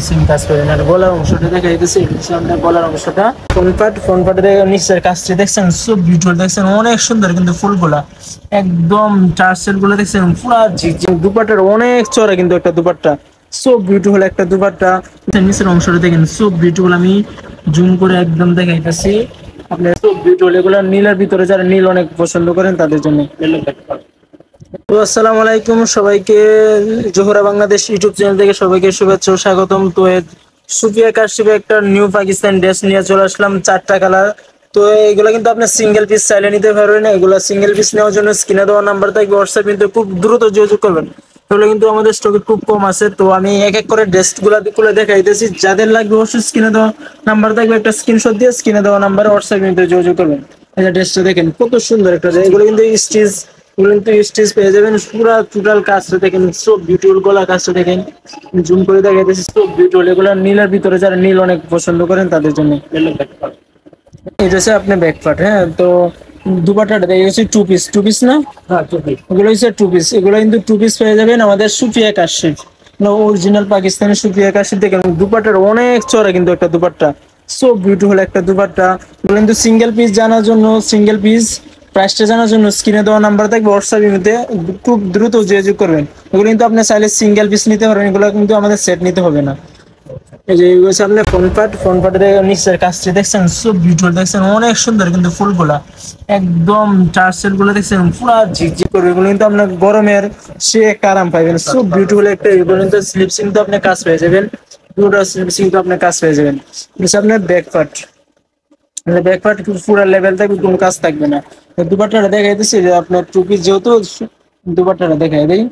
সিম কাজ করে না, গলার অংশটা দেখা যাইতেছে, সামনে গলার অংশটা ফ্রন্ট পার্টের নিচের কাজটি দেখছেন, সব বিউটিফুল দেখছেন, অনেক সুন্দর কিন্তু ফুলগুলা একদম টার্সেল গুলো দেখছেন পুরা ঝিকঝিক, দুপাট্টার অনেক চড়া কিন্তু একটা দুপাট্টা, সো বিউটিফুল একটা দুপাট্টা। নিচের অংশটা দেখেন সো বিউটিফুল, আমি জুম করে একদম দেখাইতেছি আপনার, সো বিউটিফুল। এগুলো নীলের ভিতরে যারা নীল অনেক পছন্দ করেন তাদের জন্য। তো আসসালামু আলাইকুম সবাইকে, জোহরা বাংলাদেশ ইউটিউব চ্যানেল থেকে সবাইকে শুভেচ্ছা ও স্বাগতম। তো সুফিয়া কাশিপে একটা নিউ পাকিস্তান ড্রেস নিয়ে চলে আসলাম, 4টা কালার। তো এগুলো কিন্তু আপনি সিঙ্গেল পিস চাইলে নিতে পারবেন, এগুলো সিঙ্গেল পিস নেওয়ার জন্য স্ক্রিনে দেওয়া নাম্বার থাকবে, হোয়াটসঅ্যাপ কিন্তু খুব দ্রুত যোগাযোগ করবেন। এগুলো কিন্তু আমাদের স্টকে খুব কম আছে, তো আমি এক এক করে ড্রেস গুলা খুলে দেখাইতেছি, যাদের লাগবে অবশ্যই স্ক্রিনে দেওয়া নাম্বার থাকবে, একটা স্ক্রিনশট দিয়ে স্ক্রিনে দেওয়া নাম্বারে হোয়াটসঅ্যাপ কিন্তু যোগাযোগ করবেন। এই যে ড্রেসটা দেখেন কত সুন্দর একটা, এগুলো কিন্তু স্টিচ পেয়ে যাবেন, পুরা টোটাল কাজটা দেখেন সব বিউটিফুল, গলা কাজটা দেখেন, জুম করে দেখাইতেছি সব বিউটিফুল। এগুলো নীলের ভিতরে যারা নীল অনেক পছন্দ করেন তাদের জন্য। এটা হচ্ছে আপনার ব্যাক পার্ট, হ্যাঁ। তো দুপাট্টাটা এই হচ্ছে টু পিস না, এগুলো হচ্ছে টু পিস, এগুলো কিন্তু টু পিস পেয়ে যাবেন আমাদের সুফিয়া কাশিফ, অরিজিনাল পাকিস্তানি সুফিয়া কাশিফ। দেখেন দুপাট্টার অনেক চড়া কিন্তু একটা দুপাট্টা, সো বিউটিফুল একটা দুপাট্টা। এগুলো কিন্তু সিঙ্গেল পিস জানার জন্য, সিঙ্গেল পিস প্রাইসটা জানার জন্য স্ক্রিনে দেওয়া নাম্বার থাকবে, হোয়াটসঅ্যাপের মধ্যে খুব দ্রুত যোগাযোগ করবেন। এগুলো কিন্তু আপনি চাইলে সিঙ্গেল পিস নিতে পারবেন, এগুলো কিন্তু আমাদের সেট নিতে হবে না। এই যে এগুলো হচ্ছে আপনার ফ্রন্ট পার্টের নিচের কাজটি দেখছেন, সব বিউটিফুল দেখছেন, অনেক সুন্দর কিন্তু ফুলগুলা একদম টার্সেল গুলো দেখছেন পুরা ঝিকঝিক করবে, এগুলো কিন্তু আপনার গরমের সে একটা আরাম পাইবেন, সব বিউটিফুল একটা। এগুলো কিন্তু স্লিপসিং তো আপনি কাজ পেয়ে যাবেন, পুরো স্লিপসিং তো আপনি কাজ পেয়ে যাবেন। হচ্ছে আপনার ব্যাক পার্ট পুরো লেভেল থাকবে, কোনো কাজ থাকবে না। দুপাট্টাটা দেখাই দিচ্ছি যে আপনার টু পিস, যেহেতু দুপাট্টাটা দেখাই দেয়,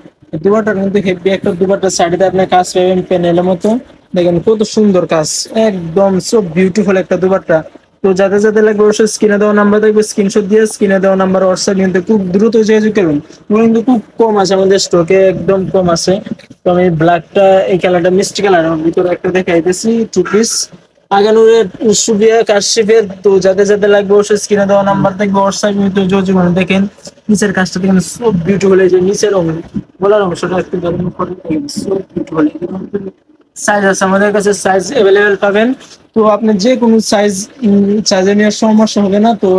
দুপাট্টাটা কিন্তু হেভি একটা দুপাট্টা, সাইডে আপনার কাজ পাবেন প্যানেলের মতো, দেখেন কত সুন্দর কাজ, একদম সব বিউটিফুল একটা দুপাট্টা। তো যাদের যাদের লাগবে অবশ্যই স্ক্রিনে দেওয়া নাম্বার থাকবে, স্ক্রিনশট দিয়ে স্ক্রিনে দেওয়া নাম্বার হোয়াটসঅ্যাপ কিন্তু খুব দ্রুত যোগাযোগ করবেন। এগুলো কিন্তু খুব কম আছে আমাদের স্টকে, একদম কম আছে। তো আমি ব্ল্যাকটা, এই কালারটা মিষ্টি কালার ভিতরে একটা দেখাইতেছি, টু পিস আগানুরের সুবিয়া কাশিফের। তো যাদের যাদের লাগবে অবশ্যই স্ক্রিনে দেওয়া নাম্বার থাকবে, হোয়াটসঅ্যাপ কিন্তু যোগাযোগ করুন। দেখেন নিচের কাজটা দেখেন সব বিউটিফুল, এই যে নিচের গলার অংশটা একটু দেখেন, সব বিউটিফুল। সাইজ আছে আমাদের কাছে, সাইজ অ্যাভেলেবেল পাবেন। তো আপনি যে কোনো সাইজে নেওয়ার সমস্যা হবে না। তো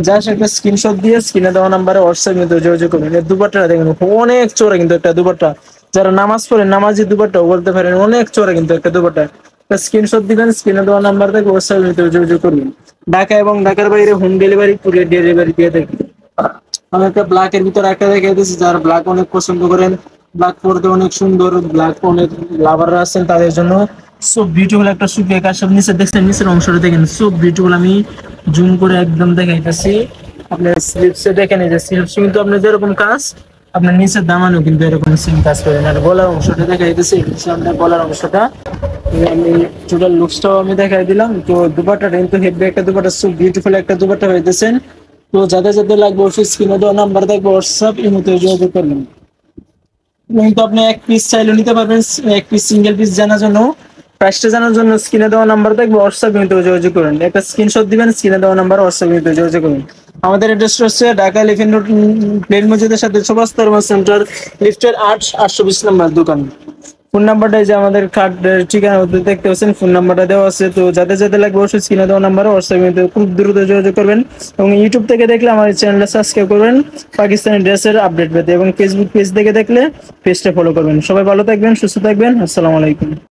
জাস্ট একটা স্ক্রিনশট দিয়ে স্ক্রিনে দেওয়া নাম্বারে হোয়াটসঅ্যাপ কিন্তু যোগাযোগ করবেন। এই দুপাট্টাটা দেখেন অনেক চড়া কিন্তু একটা দুপাট্টা, যারা নামাজ পড়েন নামাজি দুপাট্টাও বলতে পারেন, অনেক চড়া কিন্তু একটা দুপাট্টা। স্ক্রিনশট দিবেন, স্ক্রিনে দেওয়া নাম্বার থেকে হোয়াটসঅ্যাপ যোগাযোগ করবেন। ঢাকা এবং ঢাকার বাইরে হোম ডেলিভারি, কুরিয়ার ডেলিভারি দিয়ে থাকি। আমি একটা ব্ল্যাকের ভিতরে একটা রেখে দিয়েছি, যারা ব্ল্যাক অনেক পছন্দ করেন, ব্ল্যাক পরতে অনেক সুন্দর, ব্ল্যাক অনেক লাভাররা আছেন তাদের জন্য। সো বিউটিফুল একটা সুপি কাশব, নিচে দেখছেন নিচের অংশটা দেখেন সো বিউটিফুল, আমি জুম করে একদম দেখাইতেছি আপনার স্লিপসে দেখেন, এই যে স্লিপস কিন্তু আপনার যেরকম কাজ, আপনার নিচের দামানও কিন্তু এরকম সেম কাজ করেন। আর গলার অংশটা দেখাইতেছি, আপনার গলার অংশটা আমি টোটাল লুকসটাও আমি দেখাই দিলাম। তো দুপাট্টাটা কিন্তু হেভি একটা দুপাট্টা, সো বিউটিফুল একটা দুপাট্টা হইতেছেন। তো যাদের যাদের লাগবে অবশ্যই স্ক্রিনে দেওয়া নাম্বার থাকবে, হোয়াটসঅ্যাপ ইমোতে যোগাযোগ করবেন। কিন্তু আপনি এক পিস চাইলে নিতে পারবেন, এক পিস সিঙ্গেল পিস জানার জন্য, প্রাইসটা জানার জন্য স্ক্রিনে দেওয়া নাম্বার থাকবে, হোয়াটসঅ্যাপ ইমোতে যোগাযোগ করবেন। একটা স্ক্রিনশট দিবেন, স্ক্রিনে দেওয়া নাম্বার হোয়াটসঅ্যাপ ইমোতে যোগাযোগ করবেন। আমাদের অ্যাড্রেস হচ্ছে ঢাকা এলিফ্যান্ট রোড, প্লেন মসজিদের সাথে সুভাষ তারমা সেন্টার, লিফটের 820 নম্বর দোকান। ফোন নাম্বারটা যে আমাদের কার্ড ঠিকানা দেখতে পাচ্ছেন, ফোন নাম্বারটা দেওয়া আছে। তো যাদের যাদের লাগবে অবশ্যই স্ক্রিনে দেওয়া নাম্বার হোয়াটসঅ্যাপে খুব দ্রুত যোগাযোগ করবেন। এবং ইউটিউব থেকে দেখলে আমার চ্যানেলটা সাবস্ক্রাইব করবেন পাকিস্তানি ড্রেসের আপডেট পেতে, এবং ফেসবুক পেজ থেকে দেখলে পেজটা ফলো করবেন। সবাই ভালো থাকবেন, সুস্থ থাকবেন, আসসালামু আলাইকুম।